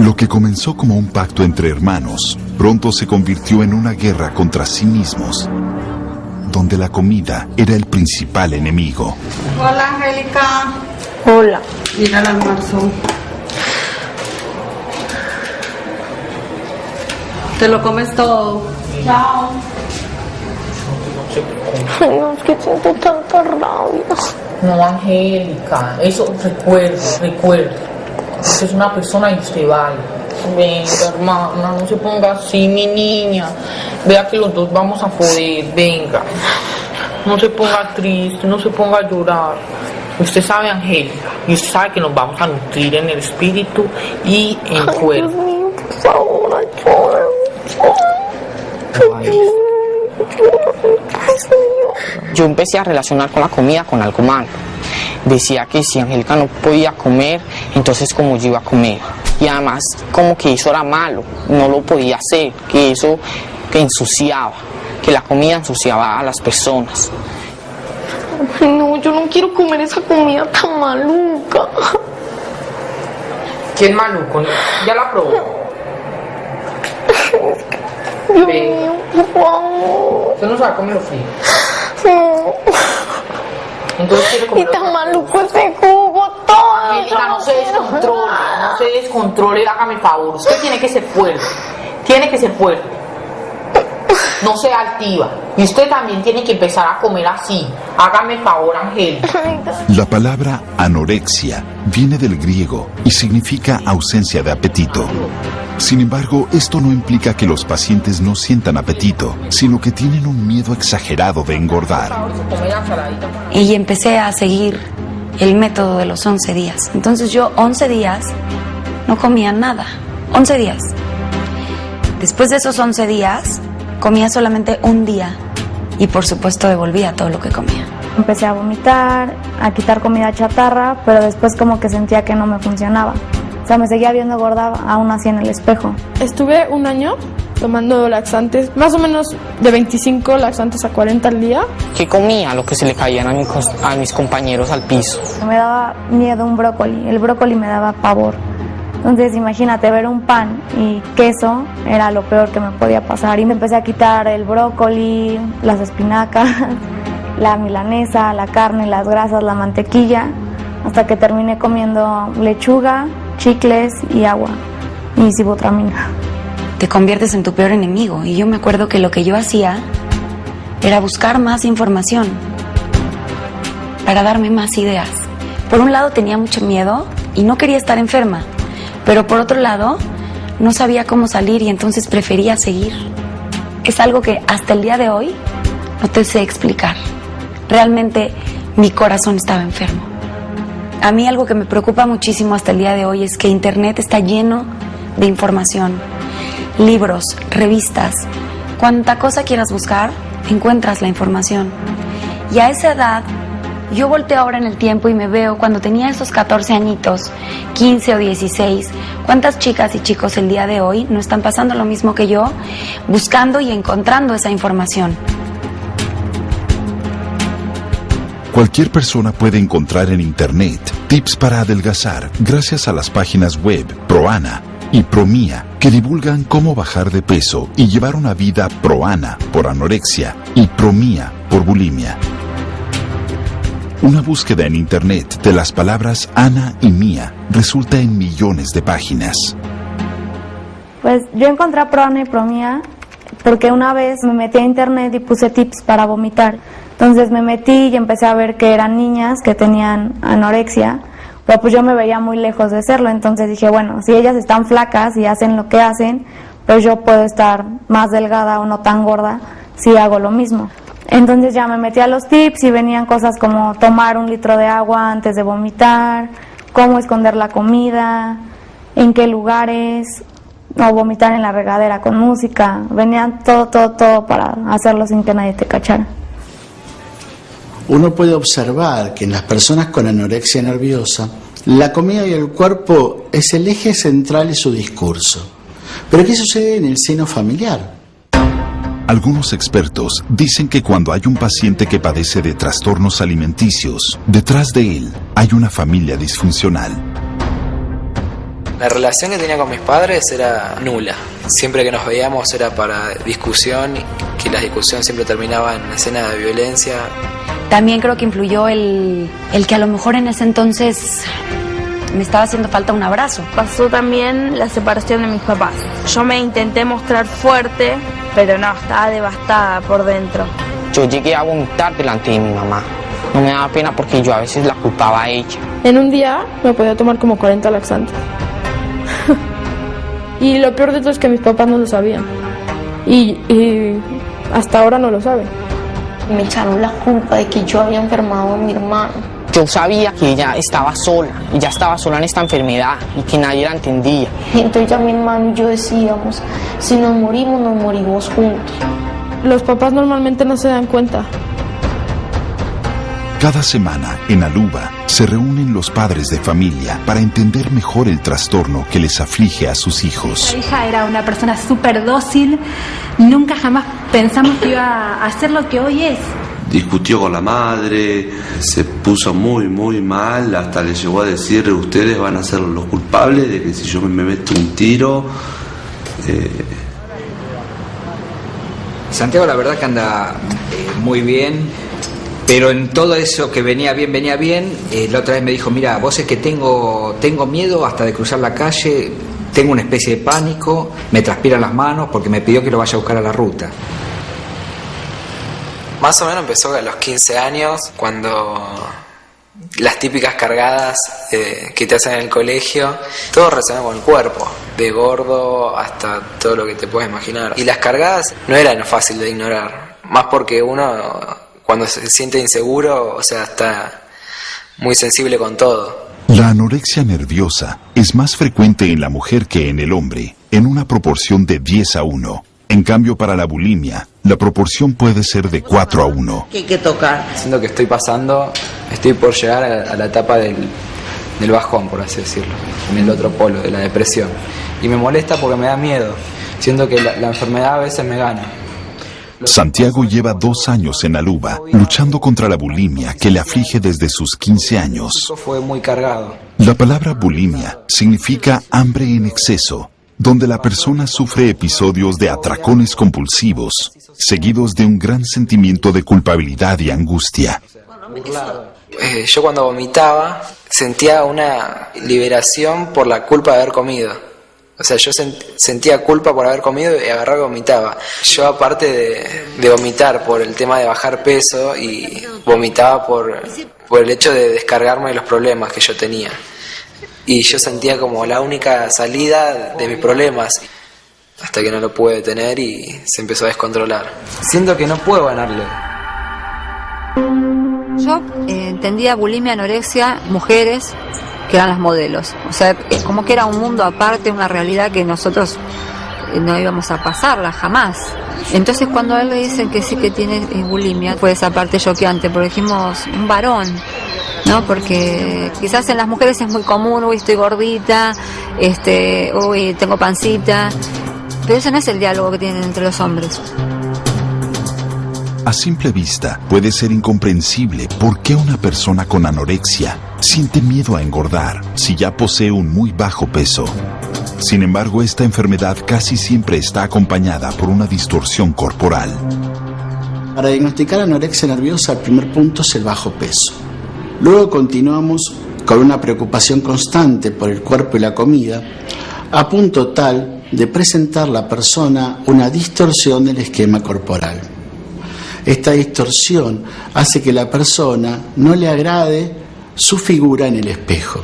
Lo que comenzó como un pacto entre hermanos, pronto se convirtió en una guerra contra sí mismos, donde la comida era el principal enemigo. Hola, Angélica. Hola. Mira el almuerzo. Te lo comes todo. Chao. Ay, no, es que siento tanta rabia. No, Angélica, eso recuerdo. Usted es una persona y usted vale. Venga, hermana, no se ponga así, mi niña. Vea que los dos vamos a poder, venga. No se ponga triste, no se ponga a llorar. Usted sabe, Angélica, y usted sabe que nos vamos a nutrir en el espíritu y en el cuerpo. Dios mío, por favor, ayúdame. Yo empecé a relacionar con la comida con algo malo. Decía que si Angélica no podía comer, entonces como yo iba a comer. Y además como que eso era malo, no lo podía hacer, que eso que ensuciaba, que la comida ensuciaba a las personas. Ay, no, yo no quiero comer esa comida tan maluca. ¿Quién maluco? ¿Ya la probó? Dios mío, por favor. ¿Usted no sabe comer los fríos? No. Entonces quiere comer. Y tan maluco ese jugo todo. Angélica, no se descontrole, hágame el favor. Usted tiene que ser fuerte. No sea altiva. Y usted también tiene que empezar a comer así. Hágame el favor, Angélica. La palabra anorexia viene del griego y significa ausencia de apetito. Sin embargo, esto no implica que los pacientes no sientan apetito, sino que tienen un miedo exagerado de engordar. Y empecé a seguir el método de los 11 días. Entonces yo 11 días no comía nada. 11 días. Después de esos 11 días, comía solamente un día. Y por supuesto devolvía todo lo que comía. Empecé a vomitar, a quitar comida chatarra, pero después como que sentía que no me funcionaba. O sea, me seguía viendo gorda aún así en el espejo. Estuve un año tomando laxantes, más o menos de 25 laxantes a 40 al día. ¿Qué comía? Lo que se le caían a mis compañeros al piso. Me daba miedo un brócoli, el brócoli me daba pavor. Entonces imagínate, ver un pan y queso era lo peor que me podía pasar. Y me empecé a quitar el brócoli, las espinacas, la milanesa, la carne, las grasas, la mantequilla, hasta que terminé comiendo lechuga, chicles y agua y sibutramina. Te conviertes en tu peor enemigo. Y yo me acuerdo que lo que yo hacía era buscar más información para darme más ideas. Por un lado tenía mucho miedo y no quería estar enferma, pero por otro lado no sabía cómo salir y entonces prefería seguir. Es algo que hasta el día de hoy no te sé explicar. Realmente mi corazón estaba enfermo. A mí algo que me preocupa muchísimo hasta el día de hoy es que Internet está lleno de información, libros, revistas. Cuanta cosa quieras buscar, encuentras la información. Y a esa edad, yo volteo ahora en el tiempo y me veo cuando tenía esos 14 añitos, 15 o 16, cuántas chicas y chicos el día de hoy no están pasando lo mismo que yo, buscando y encontrando esa información. Cualquier persona puede encontrar en Internet tips para adelgazar gracias a las páginas web Proana y Promía, que divulgan cómo bajar de peso y llevar una vida Proana por anorexia y Promía por bulimia. Una búsqueda en Internet de las palabras Ana y Mía resulta en millones de páginas. Pues yo encontré a Proana y Promía porque una vez me metí a Internet y puse tips para vomitar. Entonces me metí y empecé a ver que eran niñas que tenían anorexia, pero pues yo me veía muy lejos de serlo. Entonces dije, bueno, si ellas están flacas y hacen lo que hacen, pues yo puedo estar más delgada o no tan gorda si hago lo mismo. Entonces ya me metí a los tips y venían cosas como tomar 1 litro de agua antes de vomitar, cómo esconder la comida, en qué lugares, o vomitar en la regadera con música. Venían todo para hacerlo sin que nadie te cachara. Uno puede observar que en las personas con anorexia nerviosa, la comida y el cuerpo es el eje central de su discurso. Pero ¿qué sucede en el seno familiar? Algunos expertos dicen que cuando hay un paciente que padece de trastornos alimenticios, detrás de él hay una familia disfuncional. La relación que tenía con mis padres era nula. Siempre que nos veíamos era para discusión, que la discusión siempre terminaba en escena de violencia. También creo que influyó el que a lo mejor en ese entonces me estaba haciendo falta un abrazo. Pasó también la separación de mis papás. Yo me intenté mostrar fuerte, pero no, estaba devastada por dentro. Yo llegué a vomitar delante de mi mamá. No me daba pena porque yo a veces la culpaba a ella. En un día me podía tomar como 40 laxantes. Y lo peor de todo es que mis papás no lo sabían. Y hasta ahora no lo saben. Me echaron la culpa de que yo había enfermado a mi hermano. Yo sabía que ella estaba sola en esta enfermedad y que nadie la entendía. Entonces ya mi hermano y yo decíamos, si nos morimos juntos. Los papás normalmente no se dan cuenta. Cada semana, en Aluba, se reúnen los padres de familia para entender mejor el trastorno que les aflige a sus hijos. Mi hija era una persona súper dócil, nunca jamás pensamos que iba a ser lo que hoy es. Discutió con la madre, se puso muy mal, hasta le llegó a decir, ustedes van a ser los culpables de que si yo me meto un tiro... Santiago la verdad que anda muy bien. Pero en todo eso que venía bien, la otra vez me dijo, mira, vos es que tengo miedo hasta de cruzar la calle, tengo una especie de pánico, me transpiran las manos porque me pidió que lo vaya a buscar a la ruta. Más o menos empezó a los 15 años, cuando las típicas cargadas que te hacen en el colegio, todo relacionado con el cuerpo, de gordo hasta todo lo que te puedes imaginar. Y las cargadas no eran fácil de ignorar, más porque uno... Cuando se siente inseguro, o sea, está muy sensible con todo. La anorexia nerviosa es más frecuente en la mujer que en el hombre, en una proporción de 10-1. En cambio, para la bulimia, la proporción puede ser de 4-1. ¿Qué hay que tocar? Siento que estoy por llegar a la etapa del bajón, por así decirlo, en el otro polo, de la depresión. Y me molesta porque me da miedo. Siento que la enfermedad a veces me gana. Santiago lleva 2 años en Aluba, luchando contra la bulimia que le aflige desde sus 15 años. Fue muy cargado. La palabra bulimia significa hambre en exceso, donde la persona sufre episodios de atracones compulsivos, seguidos de un gran sentimiento de culpabilidad y angustia. Yo cuando vomitaba sentía una liberación por la culpa de haber comido. O sea, yo sentía culpa por haber comido y agarraba y vomitaba. Yo, aparte de vomitar por el tema de bajar peso, y vomitaba por el hecho de descargarme de los problemas que yo tenía. Y yo sentía como la única salida de mis problemas, hasta que no lo pude detener y se empezó a descontrolar. Siento que no puedo ganarle. Yo entendía bulimia, anorexia, mujeres que eran las modelos, o sea, como que era un mundo aparte, una realidad que nosotros no íbamos a pasarla jamás. Entonces cuando a él le dicen que sí que tiene bulimia, fue esa parte choqueante, porque dijimos, un varón, ¿no? Porque quizás en las mujeres es muy común, uy, estoy gordita, uy, tengo pancita, pero ese no es el diálogo que tienen entre los hombres. A simple vista, puede ser incomprensible por qué una persona con anorexia siente miedo a engordar si ya posee un muy bajo peso. Sin embargo, esta enfermedad casi siempre está acompañada por una distorsión corporal. Para diagnosticar anorexia nerviosa, el primer punto es el bajo peso. Luego continuamos con una preocupación constante por el cuerpo y la comida, a punto tal de presentar la persona una distorsión del esquema corporal. Esta distorsión hace que la persona no le agrade su figura en el espejo.